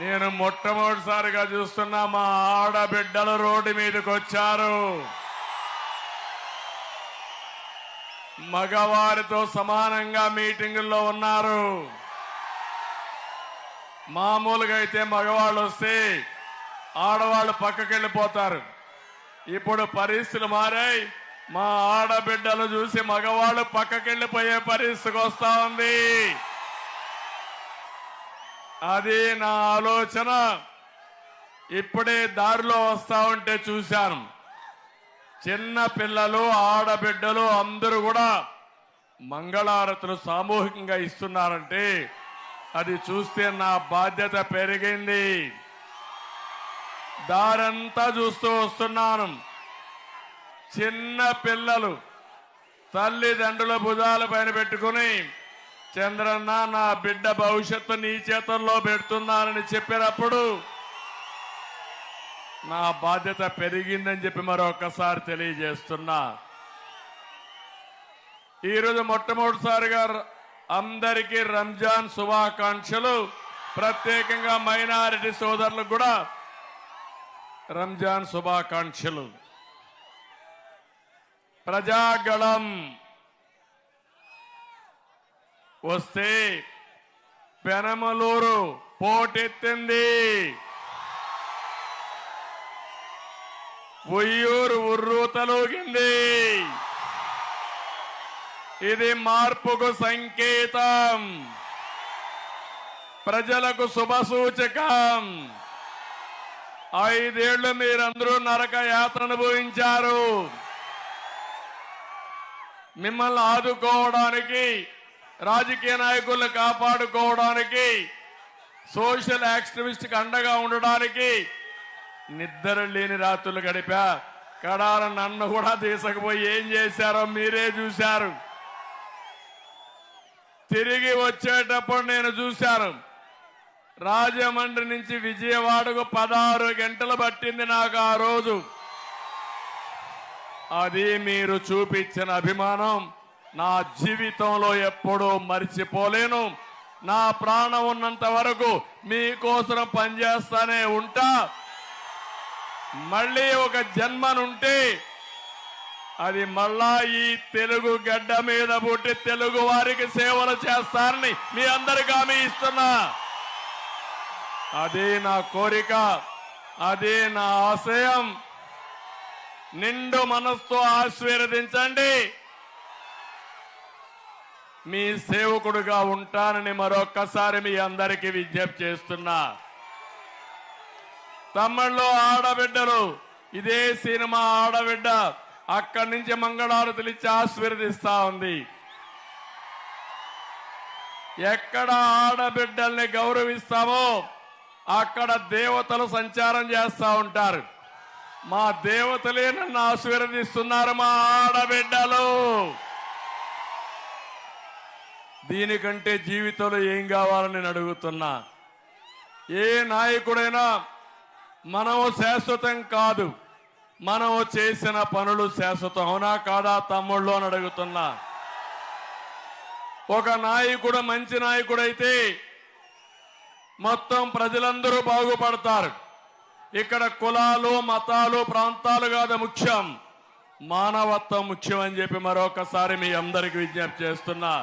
నేను మొట్టమొదటిసారిగా చూస్తున్నా మా ఆడబిడ్డలు రోడ్డు మీదకి వచ్చారు. మగవారితో సమానంగా మీటింగుల్లో ఉన్నారు. మామూలుగా అయితే మగవాళ్ళు వస్తే ఆడవాళ్ళు పక్కకి వెళ్ళిపోతారు. ఇప్పుడు పరిస్థితులు మారాయి. మా ఆడబిడ్డలు చూసి మగవాళ్ళు పక్కకి వెళ్ళిపోయే పరిస్థితికి వస్తా ఉంది. అది నా ఆలోచన. ఇప్పుడే దారిలో వస్తా ఉంటే చూశాను. చిన్న పిల్లలు ఆడబిడ్డలు అందరూ కూడా మంగళారతులు సామూహికంగా ఇస్తున్నారంటే అది చూస్తే నా బాధ్యత పెరిగింది. దారంతా చూస్తూ వస్తున్నాను. చిన్న పిల్లలు తల్లిదండ్రుల భుజాల పైన పెట్టుకుని చంద్రన్న నా బిడ్డ భవిష్యత్తు నీ చేతుల్లో పెడుతున్నానని చెప్పినప్పుడు నా బాధ్యత పెరిగిందని చెప్పి మరొకసారి తెలియజేస్తున్నా. ఈరోజు మొట్టమొదటిసారిగా అందరికీ రంజాన్ శుభాకాంక్షలు. ప్రత్యేకంగా మైనారిటీ సోదరులకు కూడా రంజాన్ శుభాకాంక్షలు. ప్రజాగళం వస్తే పెనమలూరు పోటెత్తింది. ఉయ్యూరు ఉర్రూతలూగింది. ఇది మార్పుకు సంకేతం, ప్రజలకు శుభసూచకం. 5 ఏళ్లు మీరందరూ నరక యాత్ర అనుభవించారు. మిమ్మల్ని ఆదుకోవడానికి, రాజకీయ నాయకులను కాపాడుకోవడానికి, సోషల్ యాక్టివిస్ట్కి అండగా ఉండడానికి నిద్ర లేని రాత్రులు గడిపా. కడాల నన్ను కూడా తీసుకుపోయి ఏం చేశారో మీరే చూశారు. తిరిగి వచ్చేటప్పుడు నేను చూశాను. రాజమండ్రి నుంచి విజయవాడకు 16 గంటలు పట్టింది నాకు ఆ రోజు. అది మీరు చూపించిన అభిమానం నా జీవితంలో ఎప్పుడూ మర్చిపోలేను. నా ప్రాణం ఉన్నంత వరకు మీకోసం పనిచేస్తానే ఉంటా. మళ్ళీ ఒక జన్మనుంటే అది మళ్ళా ఈ తెలుగు గడ్డ మీద పుట్టి తెలుగు వారికి సేవలు చేస్తారని మీ అందరికీ హామీ ఇస్తున్నా. అదే నా కోరిక, అదే నా ఆశయం. నిండు మనసుతో ఆశీర్వదించండి. మీ సేవకుడుగా ఉంటానని మరొక్కసారి మీ అందరికీ విజ్ఞప్తి చేస్తున్నా. తమిళ్లో ఆడబిడ్డలు, ఇదే సినిమా ఆడబిడ్డ అక్కడి నుంచి మంగళారతులు ఇచ్చి ఆశీర్వదిస్తా ఉంది. ఎక్కడ ఆడబిడ్డల్ని గౌరవిస్తామో అక్కడ దేవతలు సంచారం చేస్తా ఉంటారు. మా దేవతలే నన్ను ఆశీర్వదిస్తున్నారు, మా ఆడబిడ్డలు. దీనికంటే జీవితంలో ఏం కావాలని నేను అడుగుతున్నా. ఏ నాయకుడైనా మనం శాశ్వతం కాదు, మనం చేసిన పనులు శాశ్వతం. అవునా కాదా తమ్ముళ్ళు అని అడుగుతున్నా. ఒక నాయకుడు మంచి నాయకుడైతే మొత్తం ప్రజలందరూ బాగుపడతారు. ఇక్కడ కులాలు, మతాలు, ప్రాంతాలు కాదు ముఖ్యం, మానవత్వం ముఖ్యం అని చెప్పి మరొకసారి మీ అందరికీ విజ్ఞప్తి చేస్తున్నా.